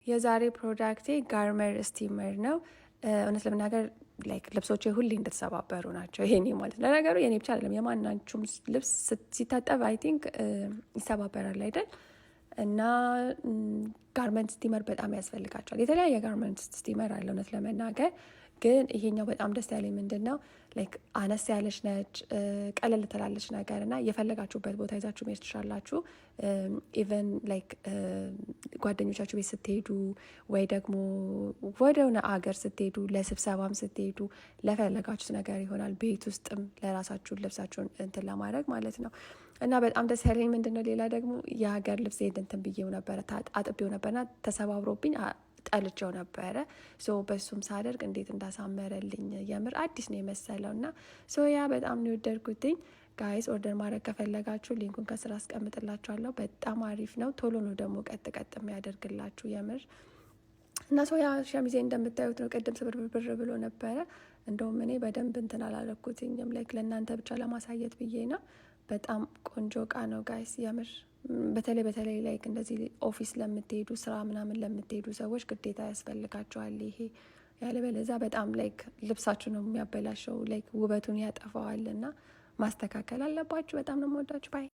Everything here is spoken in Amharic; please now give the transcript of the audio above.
የዛሬ ፕሮዳክቴ ጋርመር ስቲመር ነው። እውነት ለመናገር ላይክ ልብሶቼ ሁሌ እንደተሰባበሩ ናቸው። ይሄኔ ማለት ነው። ለነገሩ የኔ ብቻ አይደለም የማናችሁም ልብስ ሲታጠብ አይ ቲንክ ይሰባበራል አይደል? እና ጋርመንት ስቲመር በጣም ያስፈልጋቸዋል። የተለያየ ጋርመንት ስቲመር አለ እውነት ለመናገር ግን ይሄኛው በጣም ደስ ያለኝ ምንድን ነው ላይክ አነስ ያለች ነች፣ ቀለል ትላለች ነገር እና የፈለጋችሁበት ቦታ ይዛችሁ መሄድ ትችላላችሁ። ኢቨን ላይክ ጓደኞቻችሁ ቤት ስትሄዱ ወይ ደግሞ ወደሆነ አገር ስትሄዱ፣ ለስብሰባም ስትሄዱ ለፈለጋችሁት ነገር ይሆናል። ቤት ውስጥም ለራሳችሁን ልብሳችሁን እንትን ለማድረግ ማለት ነው። እና በጣም ደስ ያለኝ ምንድን ነው ሌላ ደግሞ የሀገር ልብስ እንትን ብዬው ነበረ አጥቤው ነበርና ተሰባብሮብኝ ጠልቼው ነበረ። በሱም ሳደርግ እንዴት እንዳሳመረልኝ የምር አዲስ ነው የመሰለው እና ያ በጣም ነው የወደድኩትኝ። ጋይስ ኦርደር ማድረግ ከፈለጋችሁ ሊንኩን ከስራ አስቀምጥላችኋለሁ። በጣም አሪፍ ነው። ቶሎ ነው ደግሞ ቀጥ የሚያደርግላችሁ የምር እና ያ ሸሚዜ እንደምታዩት ነው። ቅድም ስብርብር ብሎ ነበረ። እንደውም እኔ በደንብ እንትን አላለኩትኝም ላይክ ለእናንተ ብቻ ለማሳየት ብዬ ነው። በጣም ቆንጆ እቃ ነው ጋይስ የምር በተለይ ላይክ እንደዚህ ኦፊስ ለምትሄዱ ስራ ምናምን ለምትሄዱ ሰዎች ግዴታ ያስፈልጋቸዋል ይሄ። ያለበለዛ በጣም ላይክ ልብሳችሁ ነው የሚያበላሸው፣ ላይክ ውበቱን ያጠፋዋል እና ማስተካከል አለባችሁ። በጣም ነው የምወዳችሁ ባይ